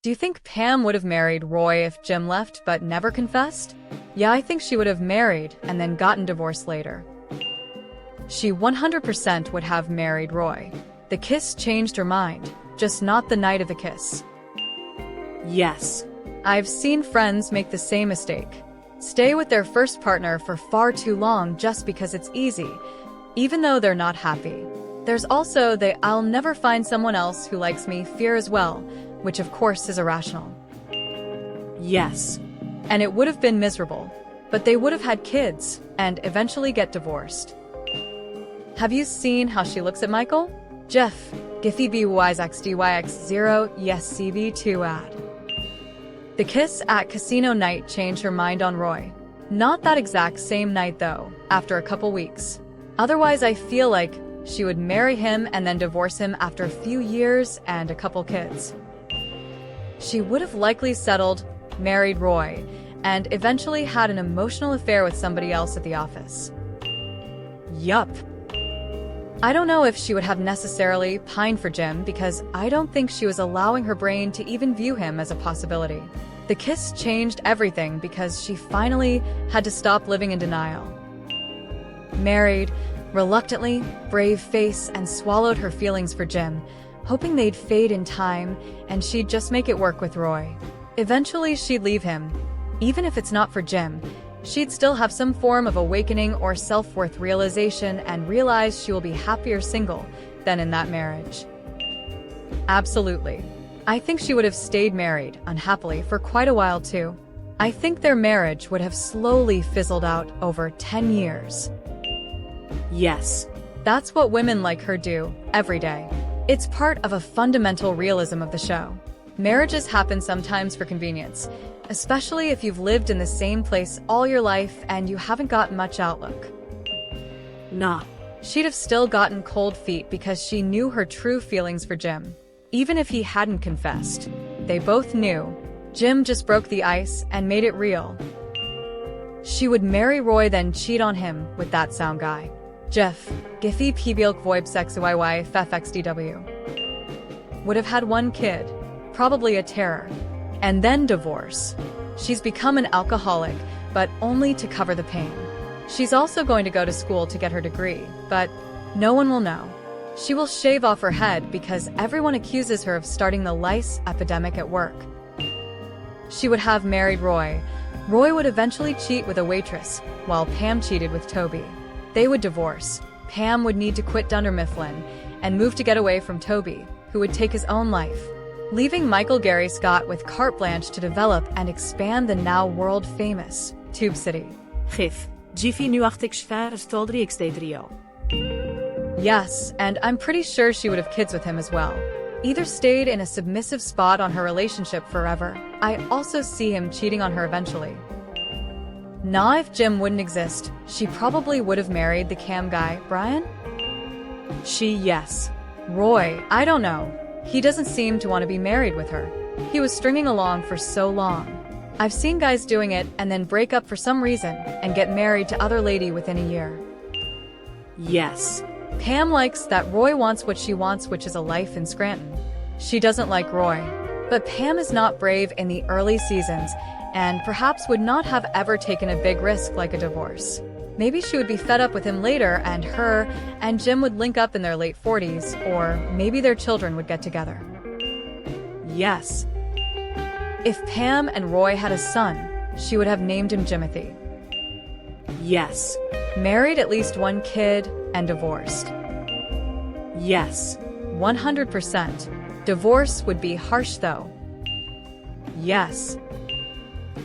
Do you think Pam would have married Roy if Jim left but never confessed? Yeah, I think she would have married and then gotten divorced later. She 100% would have married Roy. The kiss changed her mind, just not the night of the kiss. Yes. I've seen friends make the same mistake. Stay with their first partner for far too long just because it's easy, even though they're not happy. There's also the "I'll never find someone else who likes me" fear as well, which of course is irrational. Yes. And it would have been miserable, but they would have had kids and eventually get divorced. Have you seen how she looks at Michael? Jeff, Giphy BYXDYX0, yes CV2 ad. The kiss at casino night changed her mind on Roy. Not that exact same night though, after a couple weeks. Otherwise I feel like she would marry him and then divorce him after a few years and a couple kids. She would have likely settled, married Roy, and eventually had an emotional affair with somebody else at the office. Yup. I don't know if she would have necessarily pined for Jim because I don't think she was allowing her brain to even view him as a possibility. The kiss changed everything because she finally had to stop living in denial. Married, reluctantly, brave face and swallowed her feelings for Jim, hoping they'd fade in time and she'd just make it work with Roy. Eventually she'd leave him. Even if it's not for Jim, she'd still have some form of awakening or self-worth realization and realize she will be happier single than in that marriage. Absolutely. I think she would have stayed married, unhappily, for quite a while too. I think their marriage would have slowly fizzled out over 10 years. Yes. That's what women like her do, every day. It's part of a fundamental realism of the show. Marriages happen sometimes for convenience, especially if you've lived in the same place all your life and you haven't got much outlook. Nah. She'd have still gotten cold feet because she knew her true feelings for Jim. Even if he hadn't confessed, they both knew. Jim just broke the ice and made it real. She would marry Roy then cheat on him with that sound guy. Jeff, Giphy PBLK VoIP SexYY FFXDW. Would have had one kid, probably a terror, and then divorce. She's become an alcoholic, but only to cover the pain. She's also going to go to school to get her degree, but no one will know. She will shave off her head because everyone accuses her of starting the lice epidemic at work. She would have married Roy. Roy would eventually cheat with a waitress, while Pam cheated with Toby. They would divorce. Pam would need to quit Dunder Mifflin and move to get away from Toby, who would take his own life, leaving Michael Gary Scott with carte blanche to develop and expand the now world-famous Tube City. Gif. Giphy nu 8x4 stol 3x3. Yes, and I'm pretty sure she would have kids with him as well. Either stayed in a submissive spot on her relationship forever. I also see him cheating on her eventually. Nah, if Jim wouldn't exist, she probably would have married the cam guy, Brian? Yes. Roy, I don't know. He doesn't seem to want to be married with her. He was stringing along for so long. I've seen guys doing it and then break up for some reason and get married to other lady within a year. Yes. Pam likes that Roy wants what she wants, which is a life in Scranton. She doesn't like Roy. But Pam is not brave in the early seasons and perhaps would not have ever taken a big risk like a divorce. Maybe she would be fed up with him later and her and Jim would link up in their late 40s, or maybe their children would get together. Yes. If Pam and Roy had a son, she would have named him Jimothy. Yes. Married at least one kid and divorced. Yes. 100%. Divorce would be harsh though. Yes.